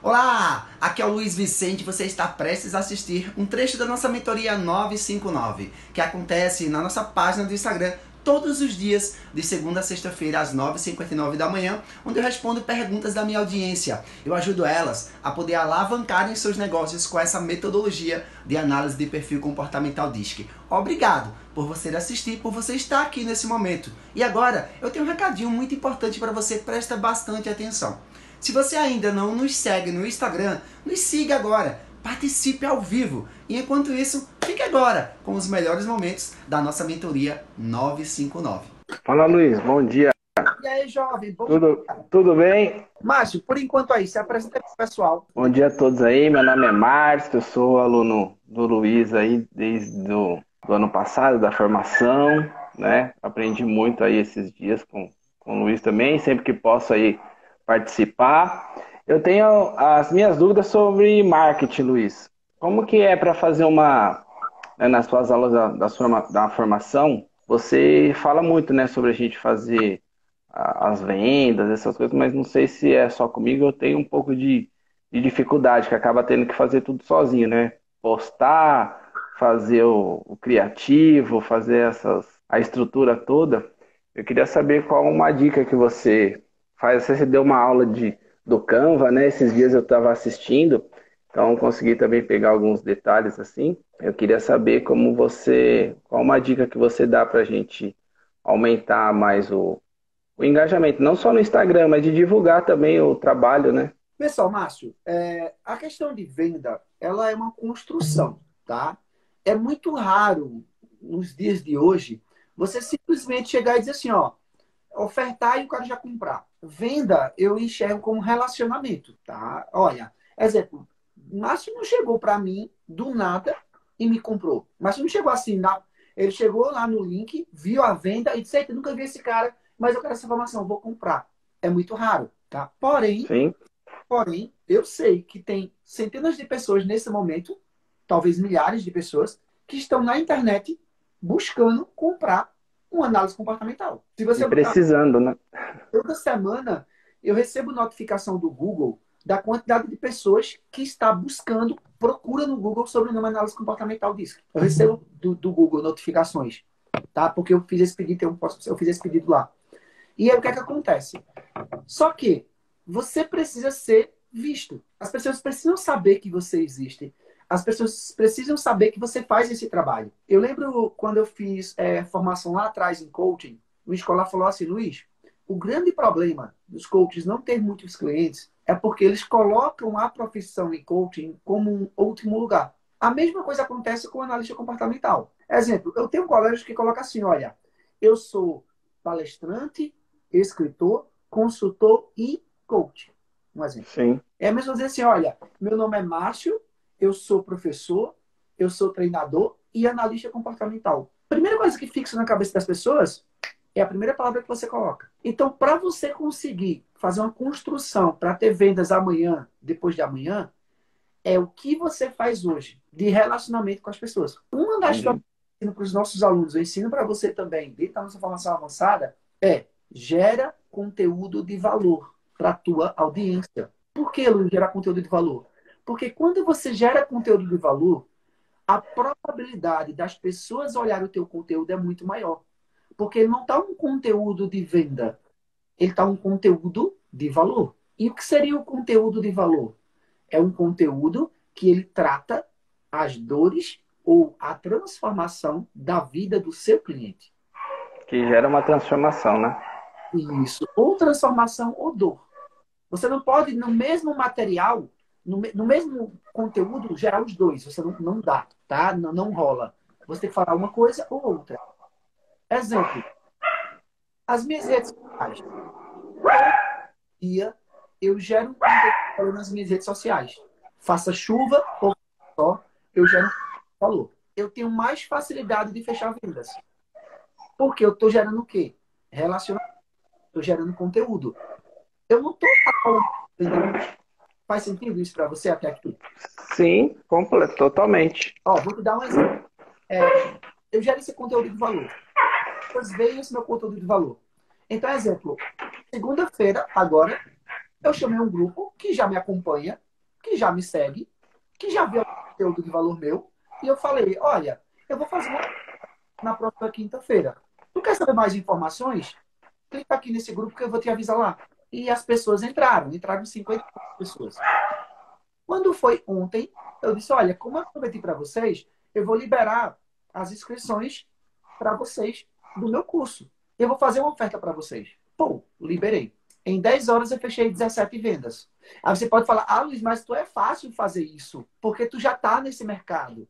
Olá, aqui é o Luiz Vicente. Você está prestes a assistir um trecho da nossa mentoria 959, que acontece na nossa página do Instagram todos os dias, de segunda a sexta-feira, às 9h59 da manhã, onde eu respondo perguntas da minha audiência. Eu ajudo elas a poder alavancarem seus negócios com essa metodologia de análise de perfil comportamental DISC. Obrigado por você assistir, por você estar aqui nesse momento. E agora, eu tenho um recadinho muito importante para você, presta bastante atenção. Se você ainda não nos segue no Instagram, nos siga agora, participe ao vivo. E enquanto isso, fique agora com os melhores momentos da nossa mentoria 959. Fala, Luiz, bom dia. E aí, jovem, bom Tudo bem? Márcio, por enquanto aí, se apresenta pro pessoal. Bom dia a todos aí. Meu nome é Márcio, eu sou aluno do Luiz aí desde do ano passado, da formação, né? Aprendi muito aí esses dias com o Luiz também, sempre que posso aí participar. Eu tenho as minhas dúvidas sobre marketing, Luiz. Como que é para fazer nas suas aulas da formação, você fala muito, né, sobre a gente fazer as vendas, essas coisas, mas não sei se é só comigo, eu tenho um pouco de dificuldade, que acaba tendo que fazer tudo sozinho, né? Postar, fazer o criativo, fazer a estrutura toda. Eu queria saber qual uma dica que você faz. Você deu uma aula do Canva, né? Esses dias eu estava assistindo, então consegui também pegar alguns detalhes assim. Eu queria saber qual uma dica que você dá para a gente aumentar mais o engajamento, não só no Instagram, mas de divulgar também o trabalho, né? Pessoal, Márcio, a questão de venda, ela é uma construção, tá? É muito raro, nos dias de hoje, você simplesmente chegar e dizer assim, ó, ofertar e o cara já comprar. Venda, eu enxergo como relacionamento, tá? Olha, exemplo, Márcio não chegou para mim do nada e me comprou. Márcio não chegou assim, ele chegou lá no link, viu a venda e disse, eita, nunca vi esse cara, mas eu quero essa informação, vou comprar. É muito raro, tá? Sim, Porém, eu sei que tem centenas de pessoas nesse momento, talvez milhares de pessoas, que estão na internet buscando comprar uma análise comportamental. Se e você botar precisando, né? toda semana, eu recebo notificação do Google da quantidade de pessoas que está buscando, procura no Google sobre uma análise comportamental disso. Eu recebo do Google notificações, tá? Porque eu fiz esse pedido, eu fiz esse pedido lá. E aí o que é que acontece? Só que você precisa ser visto. As pessoas precisam saber que você existe. As pessoas precisam saber que você faz esse trabalho. Eu lembro quando eu fiz formação lá atrás em coaching, uma escola falou assim, Luiz, o grande problema dos coaches não ter muitos clientes é porque eles colocam a profissão em coaching como um último lugar. A mesma coisa acontece com o analista comportamental. Exemplo, eu tenho colegas que colocam assim, olha, eu sou palestrante, escritor, consultor e coach. Um exemplo. Sim. É mesmo dizer assim, olha, meu nome é Márcio, eu sou professor, eu sou treinador e analista comportamental. A primeira coisa que fixa na cabeça das pessoas é a primeira palavra que você coloca. Então, para você conseguir fazer uma construção para ter vendas amanhã, depois de amanhã, é o que você faz hoje de relacionamento com as pessoas. Uma das coisas Entendi. que eu ensino para os nossos alunos, eu ensino para você também, dentro da nossa formação avançada, é gera conteúdo de valor para a tua audiência. Por que, Luiz, gerar conteúdo de valor? Porque quando você gera conteúdo de valor, a probabilidade das pessoas olharem o teu conteúdo é muito maior. Porque ele não está um conteúdo de venda, ele está um conteúdo de valor. E o que seria o conteúdo de valor? É um conteúdo que ele trata as dores ou a transformação da vida do seu cliente. Que gera uma transformação, né? Isso. Ou transformação ou dor. Você não pode, no mesmo material, no mesmo conteúdo, gerar os dois. Você não dá, tá? Não rola. Você tem que falar uma coisa ou outra. Exemplo, as minhas redes sociais. Todo dia eu gero um conteúdo nas minhas redes sociais. Faça chuva ou só, eu gero um valor. Eu tenho mais facilidade de fechar vendas. Porque eu estou gerando o quê? Relacionamento. Estou gerando conteúdo. Eu não estou falando vendendo. Faz sentido isso para você até aqui? Sim, completo, totalmente. Ó, vou te dar um exemplo. É, eu gero esse conteúdo de valor. Depois veio esse meu conteúdo de valor. Então, exemplo, segunda-feira, agora, eu chamei um grupo que já me acompanha que já me segue, que já viu conteúdo de valor meu, e eu falei, olha, eu vou fazer uma na próxima quinta-feira. Tu quer saber mais informações? Clica aqui nesse grupo que eu vou te avisar lá. E as pessoas entraram 50 pessoas. Quando foi ontem, eu disse, olha, como eu prometi para vocês, eu vou liberar as inscrições para vocês do meu curso. Eu vou fazer uma oferta para vocês. Pô, liberei. Em 10 horas eu fechei 17 vendas. Aí você pode falar, ah, Luiz, mas tu é fácil fazer isso, porque tu já está nesse mercado.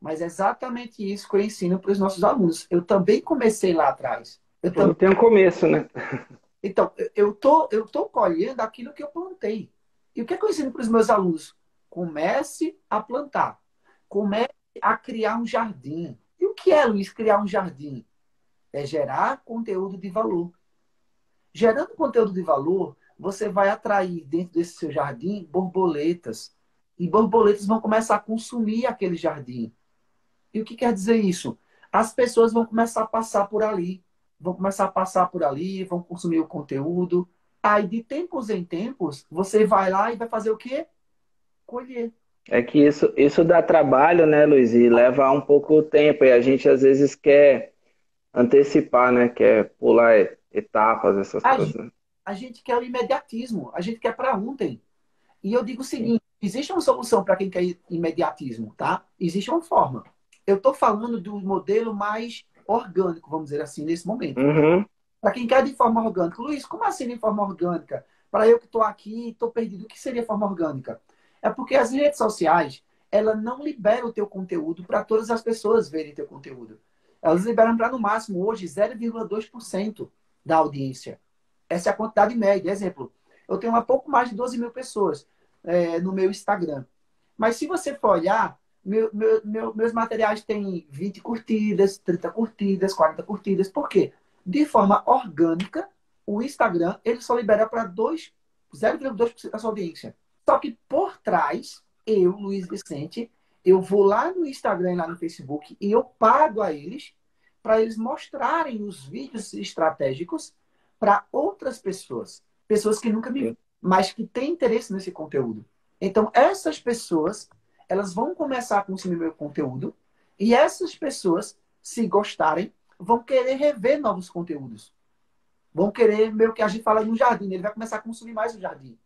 Mas é exatamente isso que eu ensino para os nossos alunos. Eu também comecei lá atrás. Tudo tem um começo, né? Então, eu tô colhendo aquilo que eu plantei. E o que é que eu ensino para os meus alunos? Comece a plantar. Comece a criar um jardim. E o que é, Luiz, criar um jardim? É gerar conteúdo de valor. Gerando conteúdo de valor, você vai atrair dentro desse seu jardim borboletas. E borboletas vão começar a consumir aquele jardim. E o que quer dizer isso? As pessoas vão começar a passar por ali. Vão começar a passar por ali, vão consumir o conteúdo. Aí, de tempos em tempos, você vai lá e vai fazer o quê? Colher. É que isso dá trabalho, né, Luiz? E leva um pouco o tempo. E a gente às vezes quer antecipar, né? Quer pular etapas, essas A, coisas, gente- né? a gente quer o imediatismo. A gente quer para ontem. E eu digo o seguinte: existe uma solução para quem quer imediatismo, tá? Existe uma forma. Eu estou falando do modelo mais orgânico, vamos dizer assim, nesse momento. Uhum. Para quem quer de forma orgânica. Luiz, como assim de forma orgânica? Para eu que estou aqui e estou perdido, o que seria forma orgânica? É porque as redes sociais, ela não libera o teu conteúdo para todas as pessoas verem teu conteúdo. Elas liberam para, no máximo, hoje, 0,2% da audiência. Essa é a quantidade média. Exemplo, eu tenho um pouco mais de 12 mil pessoas no meu Instagram. Mas se você for olhar, meus materiais têm 20 curtidas, 30 curtidas, 40 curtidas. Por quê? De forma orgânica, o Instagram ele só libera para 0,2% da sua audiência. Só que por trás, eu, Luiz Vicente, eu vou lá no Instagram e lá no Facebook e eu pago a eles para eles mostrarem os vídeos estratégicos para outras pessoas. Pessoas que nunca me viram, mas que têm interesse nesse conteúdo. Então, essas pessoas, elas vão começar a consumir meu conteúdo e essas pessoas, se gostarem, vão querer rever novos conteúdos. Vão querer, meio que a gente fala no jardim, ele vai começar a consumir mais o jardim.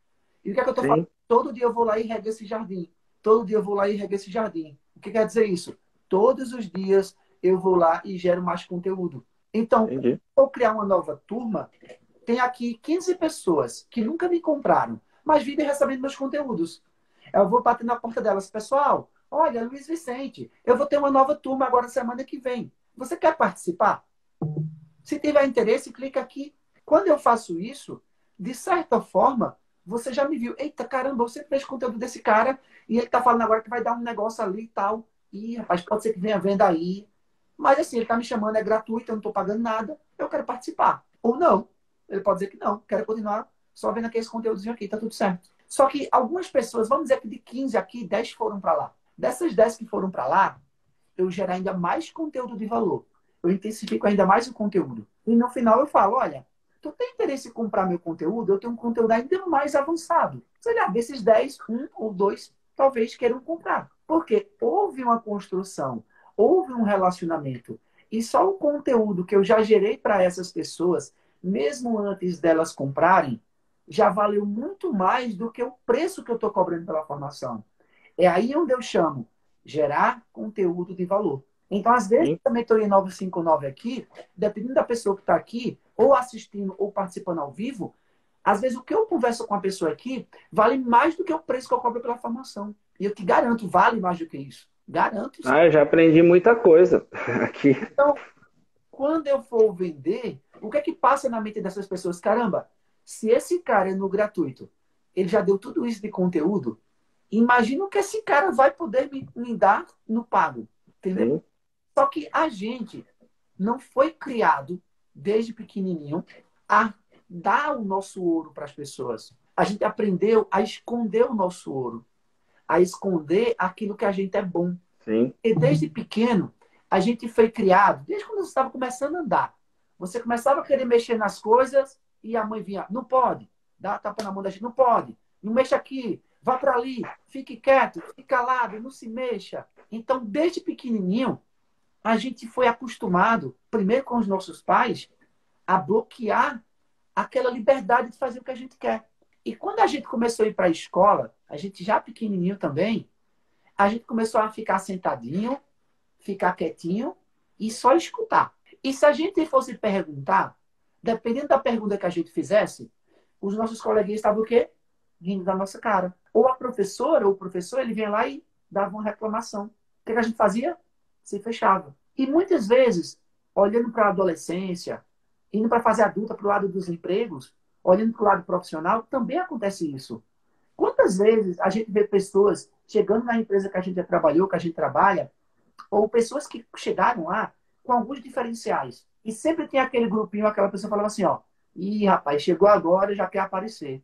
E o que é que eu estou falando? Sim, Todo dia eu vou lá e rego esse jardim. Todo dia eu vou lá e rego esse jardim. O que quer dizer isso? Todos os dias eu vou lá e gero mais conteúdo. Então, quando entendi. eu criar uma nova turma, tem aqui 15 pessoas que nunca me compraram, mas vivem recebendo meus conteúdos. Eu vou bater na porta delas. Pessoal, olha, Luiz Vicente, eu vou ter uma nova turma agora semana que vem. Você quer participar? Se tiver interesse, clica aqui. Quando eu faço isso, de certa forma, você já me viu. Eita, caramba, você fez conteúdo desse cara e ele tá falando agora que vai dar um negócio ali e tal. Ih, rapaz, pode ser que venha venda aí. Mas assim, ele tá me chamando, é gratuito, eu não tô pagando nada. Eu quero participar. Ou não. Ele pode dizer que não, quero continuar só vendo aqueles conteúdos aqui, tá tudo certo. Só que algumas pessoas, vamos dizer que de 15 aqui, 10 foram para lá. Dessas 10 que foram para lá, eu gero ainda mais conteúdo de valor. Eu intensifico ainda mais o conteúdo. E no final eu falo, olha, tu tem interesse em comprar meu conteúdo? Eu tenho um conteúdo ainda mais avançado. Sei lá, desses 10, um ou dois talvez queiram comprar. Porque houve uma construção, houve um relacionamento. E só o conteúdo que eu já gerei para essas pessoas, mesmo antes delas comprarem, já valeu muito mais do que o preço que eu estou cobrando pela formação. É aí onde eu chamo gerar conteúdo de valor. Então, às vezes, Sim. a mentoria 959 aqui, dependendo da pessoa que está aqui, ou assistindo ou participando ao vivo, às vezes o que eu converso com a pessoa aqui vale mais do que o preço que eu cobro pela formação. E eu te garanto, vale mais do que isso. Garanto. Ah, eu já aprendi muita coisa aqui. Então, quando eu for vender, o que é que passa na mente dessas pessoas? Caramba, se esse cara é no gratuito, ele já deu tudo isso de conteúdo, imagina o que esse cara vai poder me dar no pago. Entendeu? Sim, Só que a gente não foi criado desde pequenininho a dar o nosso ouro para as pessoas. A gente aprendeu a esconder o nosso ouro, a esconder aquilo que a gente é bom. sim. E desde pequeno, a gente foi criado, desde quando você estava começando a andar. Você começava a querer mexer nas coisas e a mãe vinha, não pode, dá tapa na mão da gente, não pode, não mexa aqui, vá para ali, fique quieto, fique calado, não se mexa. Então, desde pequenininho, a gente foi acostumado, primeiro com os nossos pais, a bloquear aquela liberdade de fazer o que a gente quer. E quando a gente começou a ir para a escola, a gente já pequenininho também, a gente começou a ficar sentadinho, ficar quietinho e só escutar. E se a gente fosse perguntar, dependendo da pergunta que a gente fizesse, os nossos coleguinhas estavam o quê? Rindo da nossa cara. Ou a professora ou o professor, ele vinha lá e dava uma reclamação. O que a gente fazia? Se fechava. E muitas vezes, olhando para a adolescência, indo para a fase adulta, para o lado dos empregos, olhando para o lado profissional, também acontece isso. Quantas vezes a gente vê pessoas chegando na empresa que a gente já trabalhou, que a gente trabalha, ou pessoas que chegaram lá com alguns diferenciais. E sempre tem aquele grupinho, aquela pessoa falava assim, ó, ih, rapaz, chegou agora, já quer aparecer.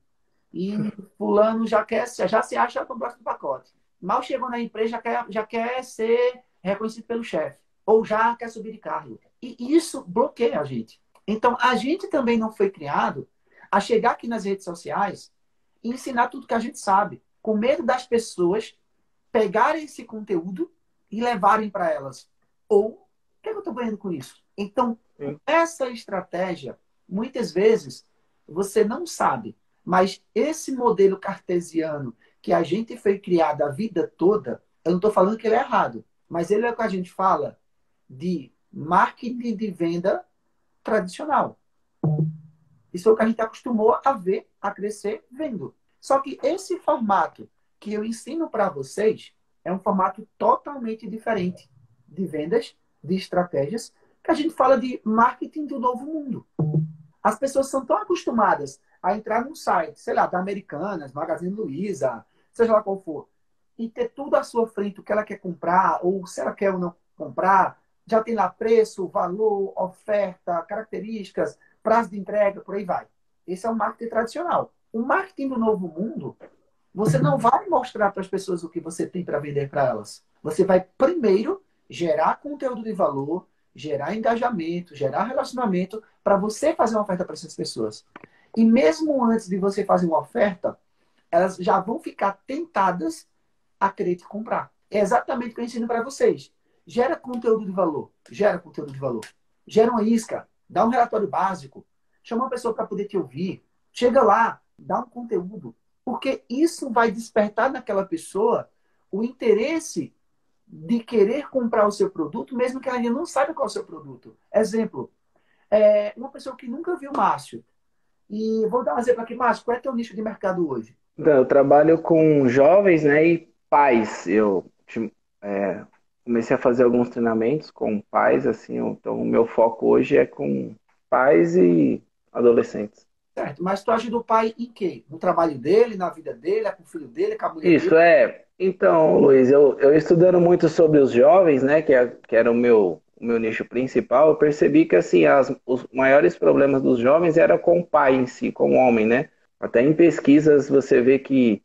E fulano já se acha no próximo pacote. Mal chegou na empresa, já quer ser reconhecido pelo chefe. Ou já quer subir de cargo. E isso bloqueia a gente. Então, a gente também não foi criado a chegar aqui nas redes sociais e ensinar tudo que a gente sabe. Com medo das pessoas pegarem esse conteúdo e levarem para elas. Ou, o que, é que eu estou ganhando com isso? Então, essa estratégia, muitas vezes, você não sabe, mas esse modelo cartesiano que a gente foi criado a vida toda, eu não estou falando que ele é errado, mas ele é o que a gente fala de marketing de venda tradicional. Isso é o que a gente acostumou a ver, a crescer vendo. Só que esse formato que eu ensino para vocês é um formato totalmente diferente de vendas, de estratégias, que a gente fala de marketing do novo mundo. As pessoas são tão acostumadas a entrar num site, sei lá, da Americanas, Magazine Luiza, seja lá qual for, e ter tudo à sua frente, o que ela quer comprar, ou se ela quer ou não comprar, já tem lá preço, valor, oferta, características, prazo de entrega, por aí vai. Esse é o marketing tradicional. O marketing do novo mundo, você não vai mostrar para as pessoas o que você tem para vender para elas. Você vai primeiro gerar conteúdo de valor, gerar engajamento, gerar relacionamento para você fazer uma oferta para essas pessoas. E mesmo antes de você fazer uma oferta, elas já vão ficar tentadas a querer te comprar. É exatamente o que eu ensino para vocês. Gera conteúdo de valor. Gera conteúdo de valor. Gera uma isca. Dá um relatório básico. Chama uma pessoa para poder te ouvir. Chega lá. Dá um conteúdo. Porque isso vai despertar naquela pessoa o interesse de querer comprar o seu produto, mesmo que ela ainda não saiba qual é o seu produto. Exemplo. Uma pessoa que nunca viu o Márcio. E vou dar um exemplo aqui, Márcio. Qual é o teu nicho de mercado hoje? Então, eu trabalho com jovens, né, e pais. É, comecei a fazer alguns treinamentos com pais, assim, então o meu foco hoje é com pais e adolescentes. Certo, mas tu ajuda o pai em quê? No trabalho dele, na vida dele, é com o filho dele, é com a mulher dele? Isso é. Então, Luiz, eu estudando muito sobre os jovens, né, que era o meu nicho principal, eu percebi que assim, os maiores problemas dos jovens era com o pai em si, com o homem, né? Até em pesquisas você vê que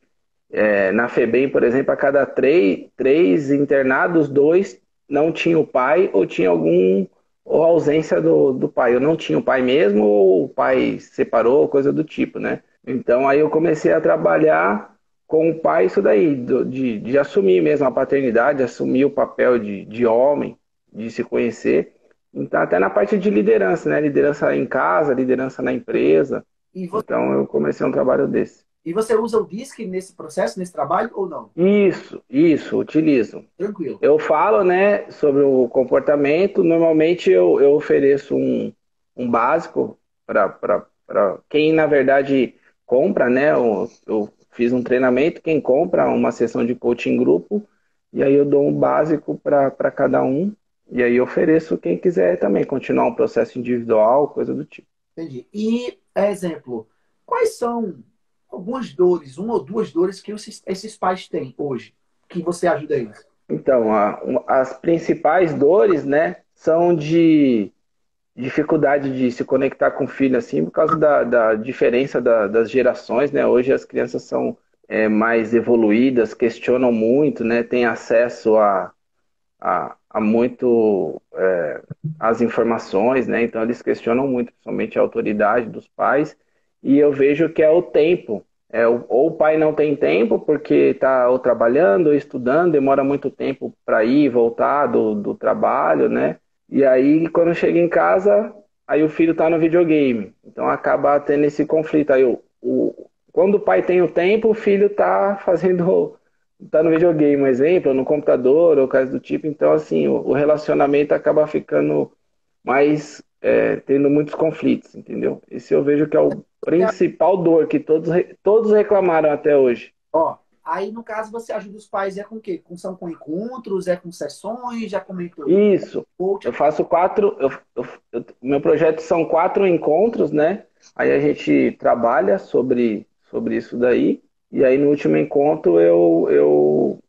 na FEBEM, por exemplo, a cada três internados, dois não tinham o pai ou tinha algum ou ausência do pai. Eu não tinha o pai mesmo ou o pai separou, coisa do tipo, né? Então aí eu comecei a trabalhar com o pai isso daí, de assumir mesmo a paternidade, assumir o papel de homem, de se conhecer. Então até na parte de liderança, né? Liderança em casa, liderança na empresa. E você, Então eu comecei um trabalho desse. e você usa o DISC nesse processo, nesse trabalho, ou não? Isso, utilizo. Tranquilo. Eu falo, né, sobre o comportamento. Normalmente eu ofereço um básico para quem, na verdade, compra, né? Eu fiz um treinamento, quem compra uma sessão de coaching em grupo, e aí eu dou um básico para cada um, e aí eu ofereço quem quiser também continuar um processo individual, coisa do tipo. Entendi. E, exemplo, quais são algumas dores, uma ou duas dores que esses pais têm hoje, que você ajuda eles? Então, as principais dores, né, são de dificuldade de se conectar com o filho, assim, por causa da diferença das gerações, né? Hoje as crianças são mais evoluídas, questionam muito, né? Têm acesso a muito as informações, né? Então eles questionam muito, principalmente a autoridade dos pais. E eu vejo que é o tempo. Ou o pai não tem tempo porque está ou trabalhando ou estudando, demora muito tempo para ir e voltar do trabalho, né? E aí, quando chega em casa, aí o filho está no videogame. Então acaba tendo esse conflito. Aí, quando o pai tem o tempo, o filho está fazendo, tá no videogame, um exemplo, ou no computador, ou coisa do tipo. Então, assim, o relacionamento acaba ficando mais, tendo muitos conflitos, entendeu? Esse eu vejo que é o principal dor que todos reclamaram até hoje. Ó, aí no caso você ajuda os pais é com o quê? São com encontros, é com sessões, já comentou em Isso. Eu coach. faço quatro. Meu projeto são 4 encontros, né? Aí a gente trabalha sobre isso daí. E aí no último encontro eu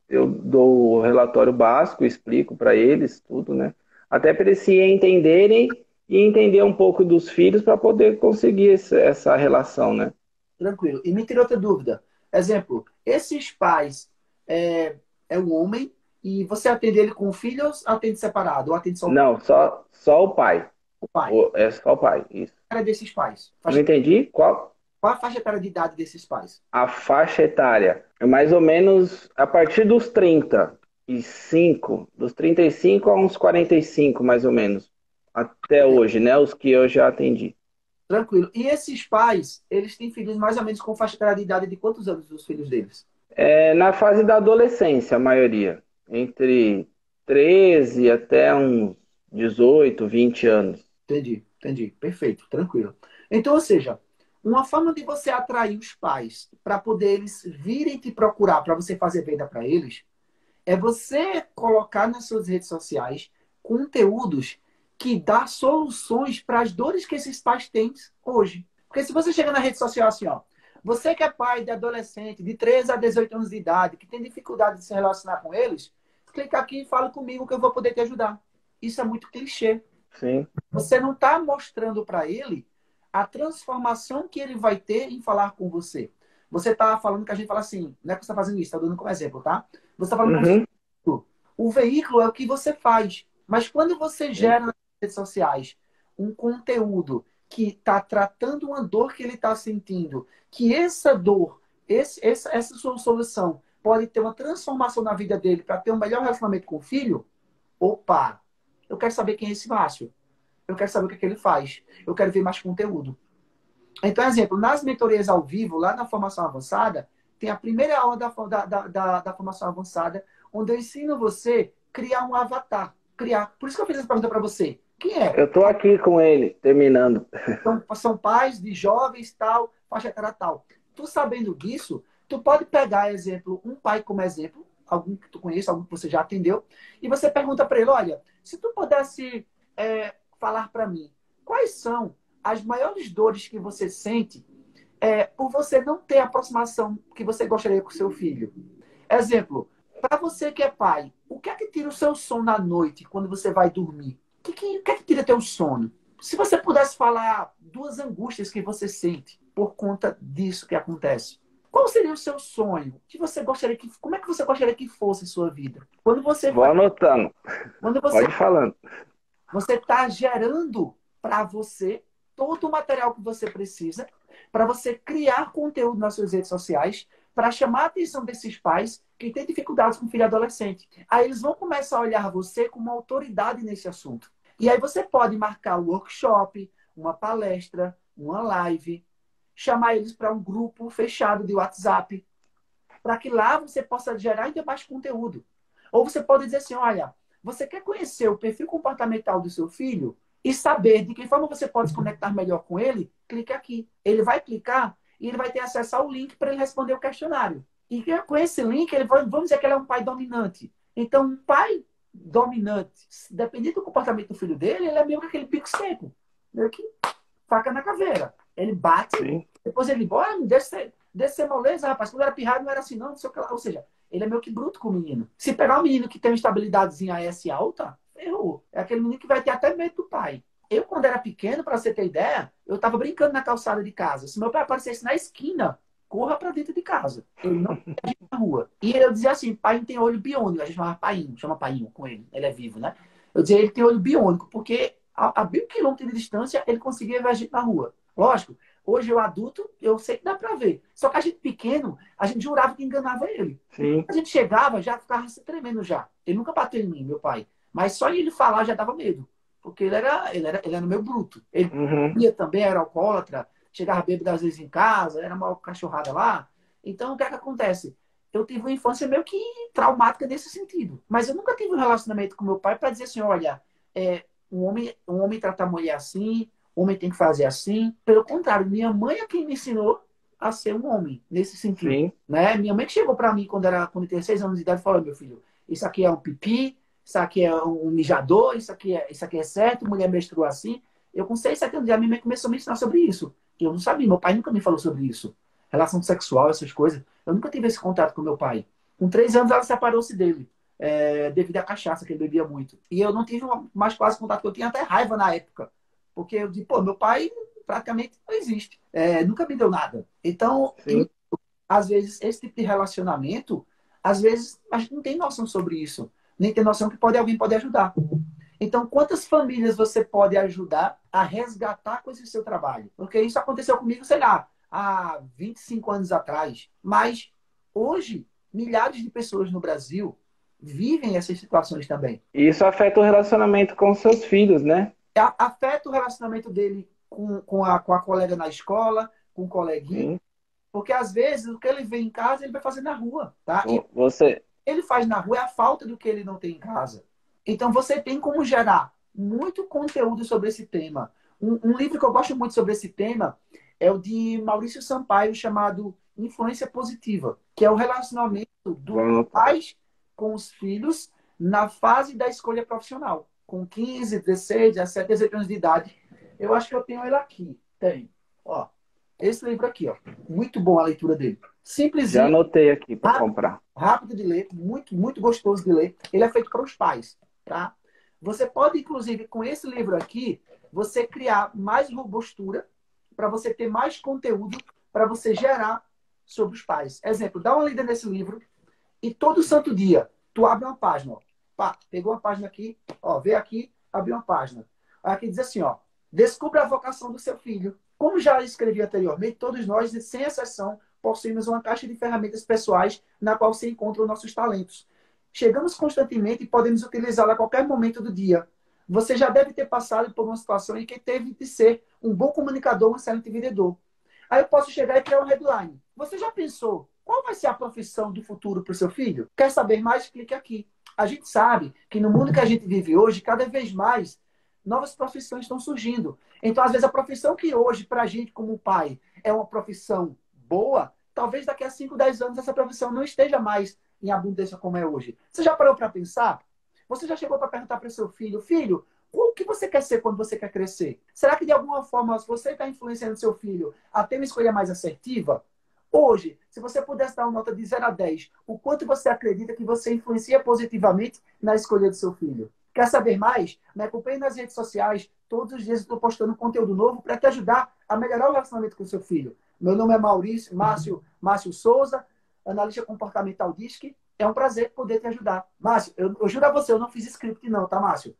dou o relatório básico, explico para eles tudo, né? Até para eles se entenderem e entender um pouco dos filhos para poder conseguir essa relação, né? Tranquilo. E me tira outra dúvida. Exemplo, esses pais é um homem e você atende ele com o filho ou atende separado? Ou atende só Não, só o pai. o pai? É só o pai, isso. Qual é desses pais? Não entendi? Qual? Qual a faixa etária de idade desses pais? A faixa etária é mais ou menos a partir dos 35, dos 35 a uns 45, mais ou menos, até É, hoje, né? Os que eu já atendi. tranquilo. E esses pais, eles têm filhos mais ou menos com faixa etária de idade de quantos anos os filhos deles? Na fase da adolescência, a maioria, entre 13 até uns 18, 20 anos. Entendi, entendi. Perfeito, tranquilo. Então, ou seja, uma forma de você atrair os pais para poder eles virem te procurar para você fazer venda para eles é você colocar nas suas redes sociais conteúdos que dá soluções para as dores que esses pais têm hoje. Porque se você chega na rede social assim, ó, você que é pai de adolescente de 13 a 18 anos de idade, que tem dificuldade de se relacionar com eles, clica aqui e fala comigo que eu vou poder te ajudar. Isso é muito clichê. Sim. Você não está mostrando para ele a transformação que ele vai ter em falar com você. Você está falando que a gente fala assim, não é que você está fazendo isso, está dando como exemplo, tá? Você está falando como se Uhum. o veículo é o que você faz. Mas quando você Sim. gera nas redes sociais um conteúdo que está tratando uma dor que ele está sentindo, que essa dor, essa sua solução pode ter uma transformação na vida dele para ter um melhor relacionamento com o filho, opa, eu quero saber quem é esse Márcio. Eu quero saber o que, é que ele faz. Eu quero ver mais conteúdo. Então, exemplo, nas mentorias ao vivo, lá na formação avançada, tem a primeira aula da formação avançada, onde eu ensino você a criar um avatar. Criar. Por isso que eu fiz essa pergunta para você. Quem é? Eu tô aqui com ele, terminando. Então, são pais de jovens, tal, faixa etária tal. Tu sabendo disso, tu pode pegar, exemplo, um pai como exemplo, algum que tu conheça, algum que você já atendeu, e você pergunta para ele, olha, se tu pudesse falar para mim, quais são as maiores dores que você sente por você não ter a aproximação que você gostaria com o seu filho? Exemplo, para você que é pai, o que é que tira o seu sono à noite quando você vai dormir? O que é que tira teu sono? Se você pudesse falar duas angústias que você sente por conta disso que acontece, qual seria o seu sonho? Que você gostaria que, como é que você gostaria que fosse a sua vida? Quando você Vou faz, anotando. quando você Pode ir falando. você está gerando para você todo o material que você precisa para você criar conteúdo nas suas redes sociais para chamar a atenção desses pais que têm dificuldades com filho adolescente. Aí eles vão começar a olhar você como uma autoridade nesse assunto. E aí você pode marcar um workshop, uma palestra, uma live, chamar eles para um grupo fechado de WhatsApp, para que lá você possa gerar ainda mais conteúdo. Ou você pode dizer assim, olha, você quer conhecer o perfil comportamental do seu filho e saber de que forma você pode se conectar melhor com ele? Clique aqui. Ele vai clicar e ele vai ter acesso ao link para ele responder o questionário. E com esse link, vamos dizer que ele é um pai dominante. Então, um pai dominante, dependendo do comportamento do filho dele, ele é meio que aquele pico seco. Meio que faca na caveira. Ele bate, Sim. depois ele bora, deixa ser moleza, rapaz. Quando era pirrado não era assim, não sei o que lá. Ou seja, ele é meio que bruto com o menino. Se pegar um menino que tem uma estabilidadezinha AS alta, ferrou. É aquele menino que vai ter até medo do pai. Eu, quando era pequeno, para você ter ideia, eu tava brincando na calçada de casa. Se meu pai aparecesse na esquina, corra para dentro de casa. Ele não ia na rua. E eu dizia assim, pai tem olho biônico. A gente chamava Painho, chama Painho com ele. Ele é vivo, né? Eu dizia, ele tem olho biônico, porque a 1.000 quilômetros de distância ele conseguia ver a gente na rua. Lógico, Hoje eu adulto, eu sei que dá pra ver. Só que a gente pequeno, a gente jurava que enganava ele. Sim. A gente chegava, já ficava se tremendo já. Ele nunca bateu em mim, meu pai. Mas só ele falar já dava medo. Porque ele era meio bruto. Ele Uhum. ia também, era alcoólatra, chegava bêbado às vezes em casa, era uma cachorrada lá. Então, o que é que acontece? Eu tive uma infância meio que traumática nesse sentido. Mas eu nunca tive um relacionamento com meu pai para dizer assim, olha, um homem trata a mulher assim, o homem tem que fazer assim. Pelo contrário, minha mãe é quem me ensinou a ser um homem, nesse sentido. Sim. Né? Minha mãe que chegou para mim quando eu tinha 6 anos de idade e falou, meu filho, isso aqui é um pipi, isso aqui é um mijador, isso aqui é certo, mulher menstrua assim. Eu com 6, 7 anos de idade, minha mãe começou a me ensinar sobre isso. Eu não sabia, meu pai nunca me falou sobre isso. Relação sexual, essas coisas. Eu nunca tive esse contato com meu pai. Com 3 anos, ela separou-se dele. Devido à cachaça, que ele bebia muito. E eu não tive mais quase contato, eu tinha até raiva na época. Porque eu disse, pô, meu pai praticamente não existe. Nunca me deu nada. Então, Sim. às vezes, esse tipo de relacionamento, às vezes, a gente não tem noção sobre isso. Nem tem noção que alguém pode ajudar. Então, quantas famílias você pode ajudar a resgatar com esse seu trabalho? Porque isso aconteceu comigo, sei lá, há 25 anos atrás. Mas, hoje, milhares de pessoas no Brasil vivem essas situações também. E isso afeta o relacionamento com seus filhos, né? Afeta o relacionamento dele com a colega na escola, com o coleguinha. Sim. Porque, às vezes, o que ele vê em casa, ele vai fazer na rua. Tá? E Você, ele faz na rua é a falta do que ele não tem em casa. Então você tem como gerar muito conteúdo sobre esse tema. Um livro que eu gosto muito sobre esse tema é o de Maurício Sampaio, chamado Influência Positiva, que é o relacionamento dos vou anotar. pais com os filhos na fase da escolha profissional. Com 15, 16, 17, 18 anos de idade. Eu acho que eu tenho ele aqui. Tem. Ó, esse livro aqui, ó. Muito bom a leitura dele. Já Simplesinho, anotei aqui para rápido, comprar. rápido de ler, muito, muito gostoso de ler. Ele é feito para os pais, tá? Você pode, inclusive, com esse livro aqui, você criar mais robustura para você ter mais conteúdo para você gerar sobre os pais. Exemplo, dá uma lida nesse livro e todo santo dia tu abre uma página. Ó. Pá, pegou uma página aqui, ó, vê aqui, abriu uma página. Aqui diz assim, ó, descubra a vocação do seu filho. Como já escrevi anteriormente, todos nós, sem exceção, possuímos uma caixa de ferramentas pessoais na qual se encontram nossos talentos. Chegamos constantemente e podemos utilizá-la a qualquer momento do dia. Você já deve ter passado por uma situação em que teve de ser um bom comunicador, um excelente vendedor. Aí eu posso chegar e criar um headline. Você já pensou qual vai ser a profissão do futuro para o seu filho? Quer saber mais? Clique aqui. A gente sabe que no mundo que a gente vive hoje, cada vez mais, novas profissões estão surgindo. Então, às vezes, a profissão que hoje, para a gente como pai, é uma profissão boa, talvez daqui a 5, 10 anos essa profissão não esteja mais em abundância como é hoje. Você já parou para pensar? Você já chegou para perguntar para o seu filho, filho, o que você quer ser quando você quer crescer? Será que de alguma forma você está influenciando seu filho a ter uma escolha mais assertiva? Hoje, se você pudesse dar uma nota de 0 a 10, o quanto você acredita que você influencia positivamente na escolha do seu filho? Quer saber mais? Me acompanhe nas redes sociais. Todos os dias eu estou postando conteúdo novo para te ajudar a melhorar o relacionamento com o seu filho. Meu nome é Márcio Souza, analista comportamental DISC. É um prazer poder te ajudar. Márcio, eu juro a você, eu não fiz script não, tá, Márcio?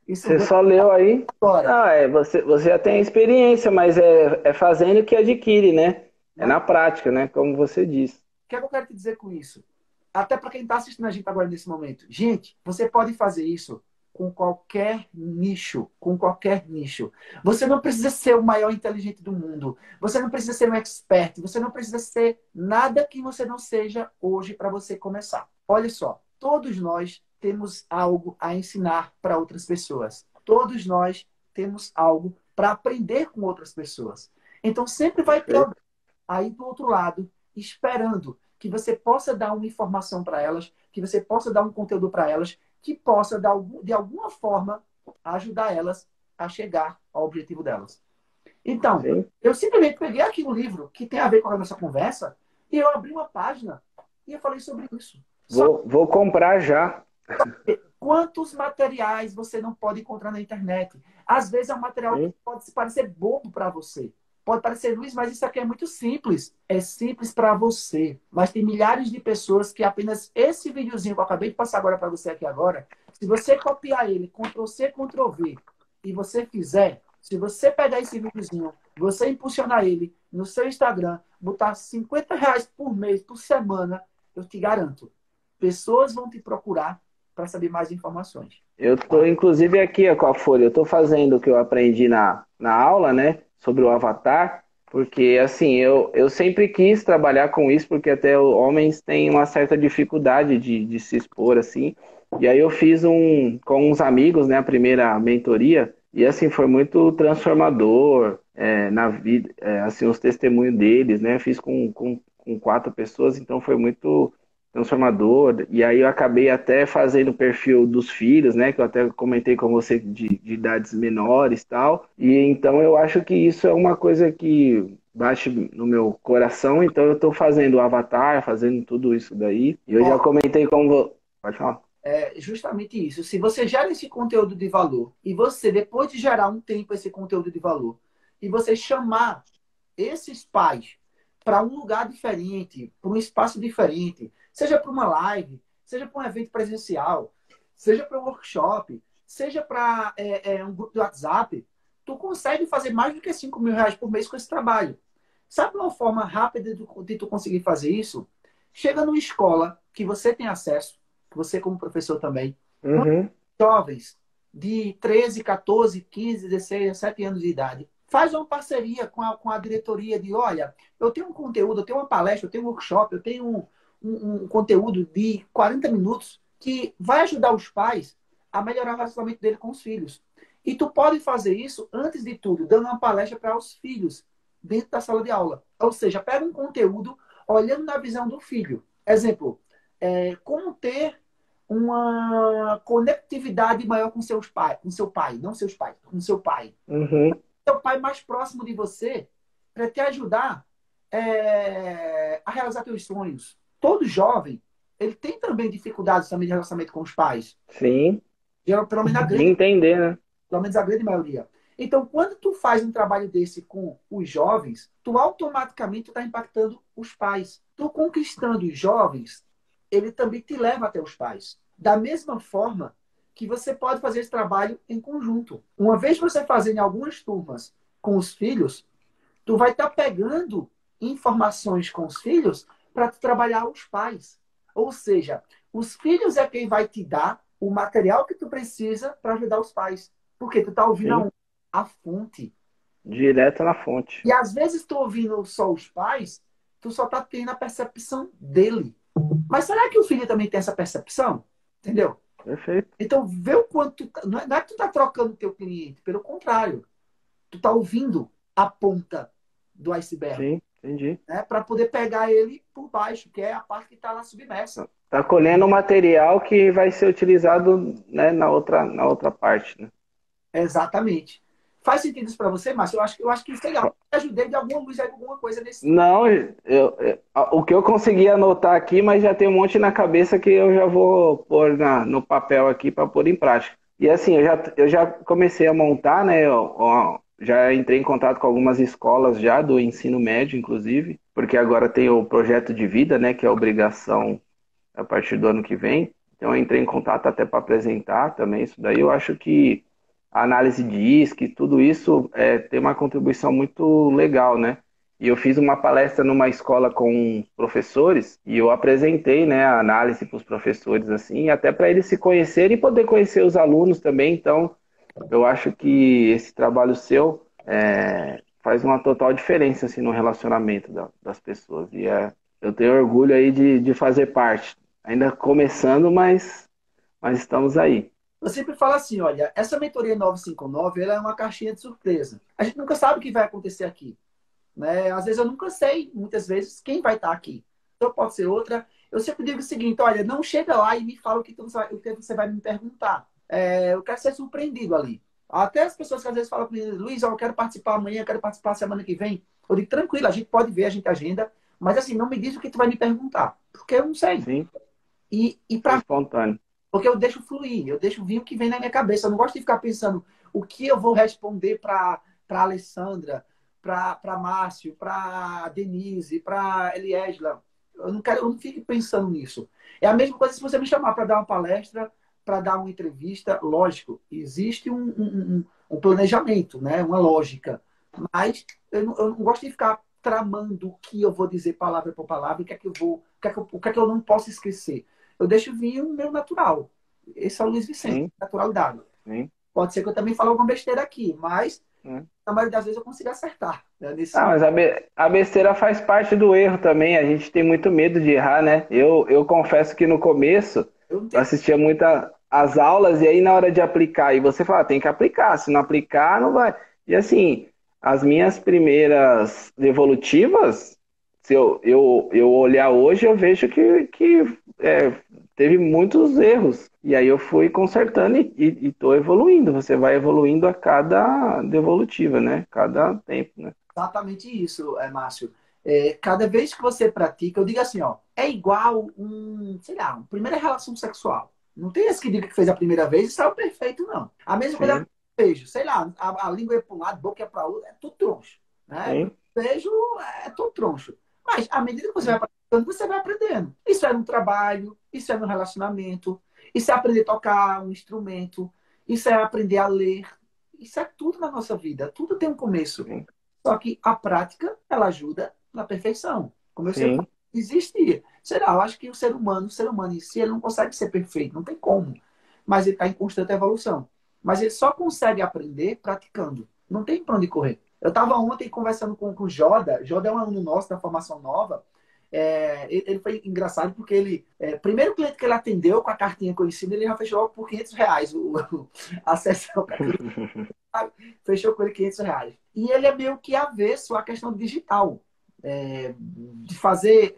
Isso Você vem só leu aí? agora. Não, você já tem experiência, mas é fazendo que adquire, né? É Mas na prática, né? Como você disse. o que é que eu quero te dizer com isso? Até para quem está assistindo a gente agora nesse momento. Gente, você pode fazer isso com qualquer nicho, com qualquer nicho. Você não precisa ser o maior inteligente do mundo. Você não precisa ser um expert. Você não precisa ser nada que você não seja hoje para você começar. Olha só, todos nós temos algo a ensinar para outras pessoas. Todos nós temos algo para aprender com outras pessoas. Então sempre vai ter Perfeito. alguém aí do outro lado esperando que você possa dar uma informação para elas, que você possa dar um conteúdo para elas, que possa, de alguma forma, ajudar elas a chegar ao objetivo delas. Então, Sim. eu simplesmente peguei aqui um livro que tem a ver com a nossa conversa e eu abri uma página e eu falei sobre isso. Só Vou comprar já. que quantos materiais você não pode encontrar na internet? Às vezes é um material que Sim. pode parecer bobo para você. Pode parecer, Luiz, mas isso aqui é muito simples. É simples para você. Mas tem milhares de pessoas que apenas esse videozinho que eu acabei de passar agora para você aqui agora, se você copiar ele, Ctrl+C, Ctrl+V, e você fizer, se você pegar esse videozinho você impulsionar ele no seu Instagram, botar R$ 50 por mês, por semana, eu te garanto, pessoas vão te procurar para saber mais informações. Eu tô, inclusive, aqui ó, com a folha, eu tô fazendo o que eu aprendi na aula, né, sobre o Avatar, porque, assim, eu sempre quis trabalhar com isso, porque até os homens têm uma certa dificuldade de se expor, assim, e aí eu fiz com uns amigos, né, a primeira mentoria, e, assim, foi muito transformador, na vida, assim, os testemunhos deles, né, fiz com 4 pessoas, então foi muito transformador. E aí eu acabei até fazendo o perfil dos filhos, né? Que eu até comentei com você de idades menores e tal. E então eu acho que isso é uma coisa que bate no meu coração. Então eu estou fazendo o avatar, fazendo tudo isso daí. E eu já Ó, comentei Pode falar. é justamente isso. Se você gera esse conteúdo de valor e você, depois de gerar um tempo esse conteúdo de valor, e você chamar esses pais para um lugar diferente, para um espaço diferente, seja para uma live, seja para um evento presencial, seja para um workshop, seja para um grupo de WhatsApp, tu consegue fazer mais do que R$ 5.000 por mês com esse trabalho. Sabe uma forma rápida de tu conseguir fazer isso? Chega numa escola que você tem acesso, você como professor também, Uhum. jovens de 13, 14, 15, 16, 17 anos de idade. Faz uma parceria com a diretoria de, olha, eu tenho um conteúdo, eu tenho uma palestra, eu tenho um workshop, eu tenho um conteúdo de 40 minutos que vai ajudar os pais a melhorar o relacionamento dele com os filhos. E tu pode fazer isso, antes de tudo, dando uma palestra para os filhos dentro da sala de aula. Ou seja, pega um conteúdo olhando na visão do filho. Exemplo, como ter uma conectividade maior com seus pais, com seu pai, não seus pais, com seu pai. Uhum. Seu pai mais próximo de você para te ajudar a realizar seus sonhos. Todo jovem, ele tem também dificuldades também de relacionamento com os pais. Sim. Pelo menos De entender, né? pelo menos a grande maioria. Então, quando tu faz um trabalho desse com os jovens, tu automaticamente está impactando os pais. Tu conquistando os jovens, ele também te leva até os pais. Da mesma forma que você pode fazer esse trabalho em conjunto. Uma vez você fazendo em algumas turmas com os filhos, tu vai estar pegando informações com os filhos para trabalhar os pais. Ou seja, os filhos é quem vai te dar o material que tu precisa para ajudar os pais. Porque tu está Sim. ouvindo a fonte. Direto na fonte. E às vezes tu ouvindo só os pais, tu só está tendo a percepção dele. Mas será que o filho também tem essa percepção? Entendeu? Perfeito. Então, vê o quanto. Não é que tu está trocando o teu cliente, pelo contrário. Tu está ouvindo a ponta do iceberg, Sim, entendi. né? Para poder pegar ele por baixo, que é a parte que está lá submersa. Tá colhendo o material que vai ser utilizado, né, na outra parte, né? Exatamente. Faz sentido isso para você, Márcio? Eu acho que isso é legal. Eu ajudei de alguma luz, alguma coisa nesse. Não, o que eu consegui anotar aqui, mas já tem um monte na cabeça que eu já vou pôr no papel aqui para pôr em prática. E assim, eu já comecei a montar, né? Já entrei em contato com algumas escolas já do ensino médio, inclusive, porque agora tem o projeto de vida, né? Que é obrigação a partir do ano que vem. Então eu entrei em contato até para apresentar também isso daí. Eu acho que a análise de ISC, tudo isso tem uma contribuição muito legal, né? E eu fiz uma palestra numa escola com professores e eu apresentei, né, a análise para os professores, assim, até para eles se conhecerem e poder conhecer os alunos também. Então, eu acho que esse trabalho seu faz uma total diferença assim, no relacionamento das pessoas. E eu tenho orgulho aí de fazer parte. Ainda começando, mas estamos aí. Eu sempre falo assim, olha, essa mentoria 959, ela é uma caixinha de surpresa. A gente nunca sabe o que vai acontecer aqui, né? Às vezes eu nunca sei, muitas vezes, quem vai estar aqui. Então pode ser outra. Eu sempre digo o seguinte, olha, não chega lá e me fala o que você vai me perguntar. Eu quero ser surpreendido ali. Até as pessoas que às vezes falam comigo, Luiz, eu quero participar amanhã, eu quero participar semana que vem. Eu digo, tranquilo, a gente pode ver, a gente agenda, mas assim, não me diz o que tu vai me perguntar, porque eu não sei. Sim, E é para espontâneo. porque eu deixo fluir, eu deixo vir o que vem na minha cabeça. Eu não gosto de ficar pensando o que eu vou responder para Alessandra, para Márcio, para Denise, para Eliesla. Eu não fico pensando nisso. É a mesma coisa se você me chamar para dar uma palestra, para dar uma entrevista. Lógico, existe um planejamento, né? Uma lógica. Mas eu não gosto de ficar tramando o que eu vou dizer palavra por palavra, o que é que eu vou, o que é que eu não posso esquecer. Eu deixo vir o meu natural. Esse é o Luiz Vicente, Sim, naturalidade. sim. Pode ser que eu também fale alguma besteira aqui, mas É. na maioria das vezes eu consigo acertar, né, Ah, nesse. mas a besteira faz parte do erro também. A gente tem muito medo de errar, né? Eu confesso que no começo Eu não eu tenho. assistia muito as aulas e aí na hora de aplicar, e você fala, tem que aplicar, se não aplicar, não vai. E assim, as minhas primeiras devolutivas, se eu olhar hoje, eu vejo que teve muitos erros. E aí eu fui consertando e tô evoluindo. Você vai evoluindo a cada devolutiva, né? Cada tempo, né? Exatamente isso, Márcio. Cada vez que você pratica, eu digo assim, ó, é igual sei lá, uma primeira relação sexual. Não tem esse que diga que fez a primeira vez e saiu perfeito, não. A mesma coisa Sim, com beijo. Sei lá, a língua é para um lado, a boca é para outro, é tudo troncho. Né? sim, Beijo é tudo troncho. Mas à medida que você vai sim, praticando, você vai aprendendo. Isso é no trabalho, isso é no relacionamento, isso é aprender a tocar um instrumento, isso é aprender a ler. Isso é tudo na nossa vida. Tudo tem um começo. sim, Só que a prática, ela ajuda na perfeição. Como eu sempre sim, falo, existe. Será? Eu acho que o ser humano em si, ele não consegue ser perfeito, não tem como. Mas ele está em constante evolução. Mas ele só consegue aprender praticando. Não tem para onde correr. Eu estava ontem conversando com o Joda. Joda é um aluno nosso da formação nova. Ele foi engraçado porque primeiro cliente que ele atendeu com a cartinha conhecida, ele já fechou por R$ 500 a sessão. Fechou com ele R$ 500. E ele é meio que avesso à questão digital, de fazer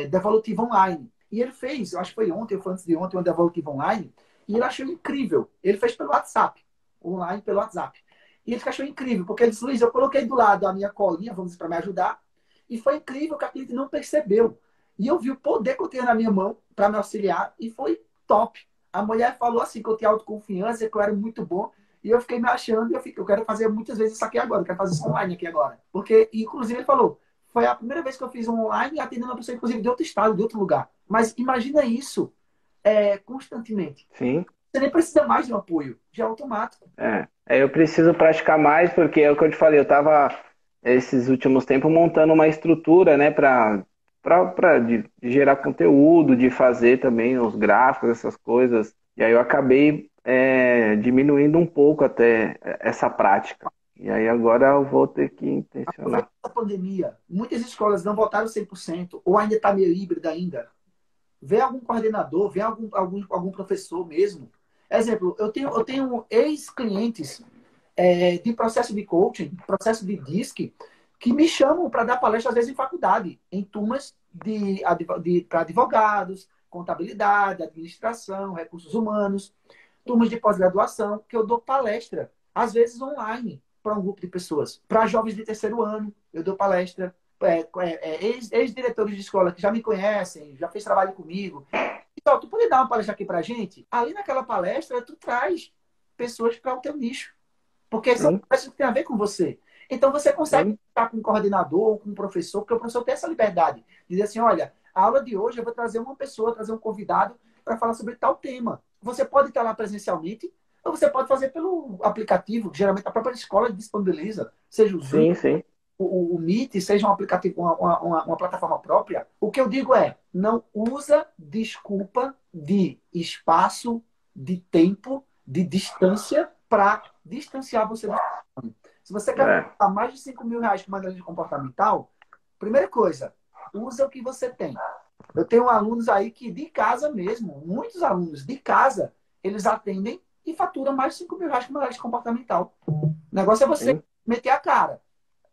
devolutiva online. E ele fez, eu acho que foi ontem, ou foi antes de ontem, uma devolutiva online, e ele achou incrível. Ele fez pelo WhatsApp, online pelo WhatsApp. E ele achou incrível, porque ele disse, Luiz, eu coloquei do lado a minha colinha, vamos dizer, para me ajudar, e foi incrível que a cliente não percebeu. E eu vi o poder que eu tinha na minha mão para me auxiliar, e foi top. A mulher falou assim, que eu tinha autoconfiança, que eu era muito bom, e eu fiquei me achando, e eu quero fazer muitas vezes isso aqui agora, eu quero fazer isso online aqui agora. Porque, inclusive, ele falou, foi a primeira vez que eu fiz um online atendendo uma pessoa, inclusive, de outro estado, de outro lugar. Mas imagina isso constantemente. sim. Você nem precisa mais de um apoio, já é automático. Eu preciso praticar mais, porque é o que eu te falei, eu estava esses últimos tempos montando uma estrutura, né, de gerar conteúdo, de fazer também os gráficos, essas coisas. E aí eu acabei diminuindo um pouco até essa prática. E aí agora eu vou ter que Aproveita intencionar. a pandemia. Muitas escolas não voltaram 100%, ou ainda está meio híbrida ainda. Vê algum coordenador, vê algum professor mesmo. Exemplo, eu tenho ex-clientes de processo de coaching, processo de DISC, que me chamam para dar palestra, às vezes, em faculdade, em turmas para advogados, contabilidade, administração, recursos humanos, turmas de pós-graduação, que eu dou palestra, às vezes online, para um grupo de pessoas. Para jovens de terceiro ano, eu dou palestra. Ex-diretores de escola que já me conhecem, já fez trabalho comigo. Então, tu pode dar uma palestra aqui para a gente? Ali naquela palestra, tu traz pessoas para o teu nicho. Porque são Sim, palestras que têm a ver com você. Então, você consegue sim, estar com um coordenador, com um professor, porque o professor tem essa liberdade. De dizer assim, olha, a aula de hoje eu vou trazer uma pessoa, trazer um convidado para falar sobre tal tema. Você pode estar lá presencialmente, ou você pode fazer pelo aplicativo, que geralmente a própria escola disponibiliza, seja o Zoom, sim, sim. o Meet, seja um aplicativo, uma plataforma própria. O que eu digo é, não usa desculpa de espaço, de tempo, de distância para distanciar você do seu. Se você quer É, gastar mais de R$ 5.000 com uma análise comportamental, primeira coisa, usa o que você tem. Eu tenho alunos aí que de casa mesmo, muitos alunos de casa, eles atendem e faturam mais de R$ 5.000 com uma análise comportamental. O negócio é você sim. meter a cara.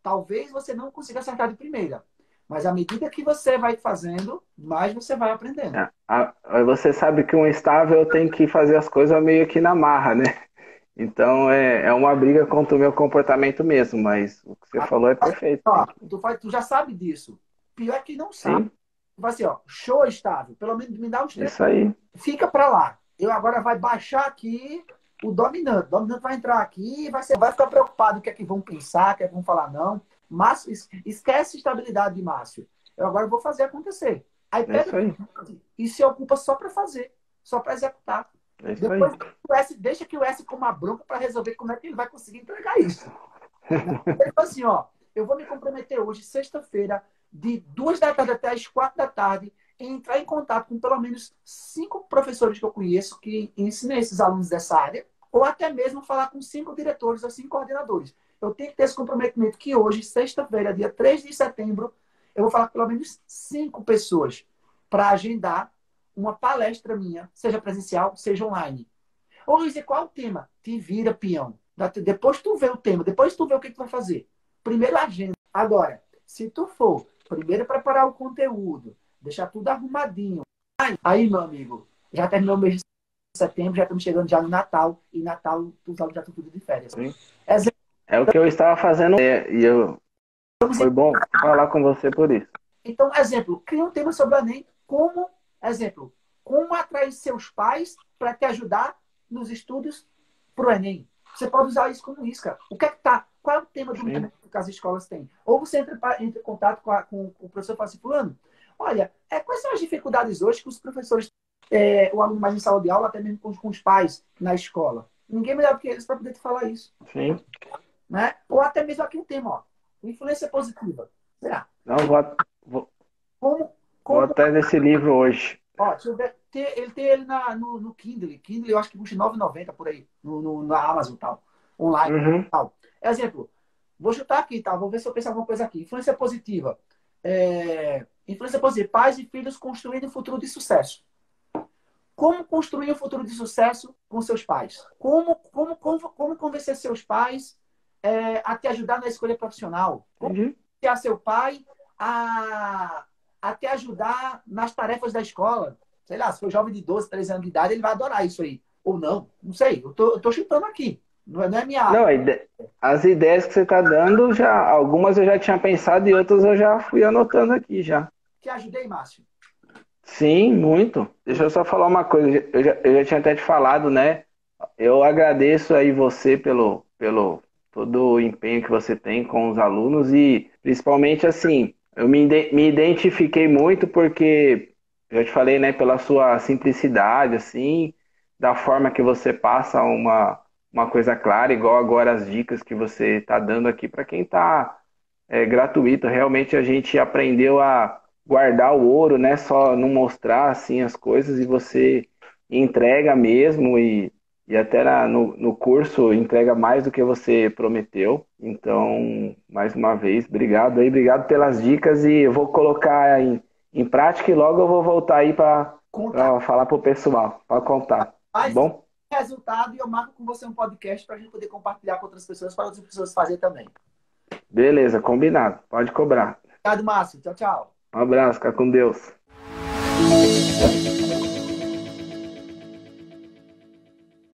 Talvez você não consiga acertar de primeira, mas à medida que você vai fazendo, mais você vai aprendendo. Você sabe que um estável tem que fazer as coisas meio que na marra, né? Então é uma briga contra o meu comportamento mesmo, mas o que você falou é perfeito. Tem Ó, que... tu já sabe disso. Pior é que não sabe. Sim, Tu vai assim, ó, show estável. Pelo menos me dá uns três. isso aí. Fica para lá. Eu agora vai baixar aqui o dominante. O dominante vai entrar aqui e vai ficar preocupado o que é que vão pensar, o que é que vão falar, não. Márcio, esquece estabilidade de Márcio. Eu agora vou fazer acontecer. Aí É pega isso aí. e se ocupa só para fazer, só para executar. É isso aí. Depois deixa que o S coma a bronca para resolver como é que ele vai conseguir entregar isso. Ele falou assim, ó, eu vou me comprometer hoje, sexta-feira, de 2 da tarde até as 4 da tarde, em entrar em contato com pelo menos 5 professores que eu conheço que ensinam esses alunos dessa área, ou até mesmo falar com 5 diretores ou 5 coordenadores. Eu tenho que ter esse comprometimento que hoje, sexta-feira, dia 3 de setembro, eu vou falar com pelo menos 5 pessoas para agendar uma palestra minha, seja presencial, seja online. Ô, Luiz, e qual é o tema? Te vira, peão. Depois tu vê o tema, depois tu vê o que tu vai fazer. Primeiro agenda. Agora, se tu for primeiro preparar o conteúdo, deixar tudo arrumadinho. Aí, meu amigo, já terminou o mês de setembro, já estamos chegando já no Natal. E Natal, os alunos já estão tudo de férias. Sim. Exemplo, É o que eu estava fazendo e foi bom falar com você por isso. então, exemplo, cria um tema sobre o Enem. Exemplo, como atrair seus pais para te ajudar nos estudos para o Enem. Você pode usar isso como isca. O que é que tá? Qual é o tema do momento que as escolas têm? Ou você entra em contato com o professor e fala assim, fulano, olha, quais são as dificuldades hoje que os professores, o aluno mais em sala de aula, até mesmo com os pais na escola? Ninguém melhor do que eles para poder te falar isso. Sim. Né? Ou até mesmo aqui um tema, ó, influência positiva. Será? Não, Como, vou como atrás desse livro hoje. Ó, deixa eu ver. Ele tem ele no Kindle. Kindle eu acho que custa R$ 9,90 por aí. Na Amazon e tal. Online Uhum. tal. Exemplo. Vou chutar aqui, tá? Vou ver se eu penso alguma coisa aqui. Influência positiva. Influência positiva. Pais e filhos construindo um futuro de sucesso. Como construir um futuro de sucesso com seus pais? Como convencer seus pais a te ajudar na escolha profissional? Como Entendi. convencer a seu pai a, a te ajudar nas tarefas da escola? Sei lá, se for jovem de 12, 13 anos de idade, ele vai adorar isso aí. Ou não, não sei. Eu tô chutando aqui. Não é minha Não, área. as ideias que você está dando, já algumas eu já tinha pensado e outras eu já fui anotando aqui já. Te ajudei, Márcio? Sim, muito. Deixa eu só falar uma coisa. Eu já tinha até te falado, né? Eu agradeço aí você pelo todo o empenho que você tem com os alunos e principalmente assim, eu me identifiquei muito porque eu já te falei, né, pela sua simplicidade, assim, da forma que você passa uma coisa clara, igual agora as dicas que você está dando aqui para quem está gratuito. Realmente a gente aprendeu a guardar o ouro, né? Só não mostrar assim as coisas e você entrega mesmo e até no curso entrega mais do que você prometeu. Então, mais uma vez, obrigado aí, obrigado pelas dicas e eu vou colocar em prática e logo eu vou voltar aí para Contar. falar pro pessoal, para contar, tá Mas bom? resultado e eu marco com você um podcast para a gente poder compartilhar com outras pessoas, para outras pessoas fazer também. Beleza, combinado. Pode cobrar. Obrigado, Márcio. Tchau, tchau. Um abraço, fica com Deus.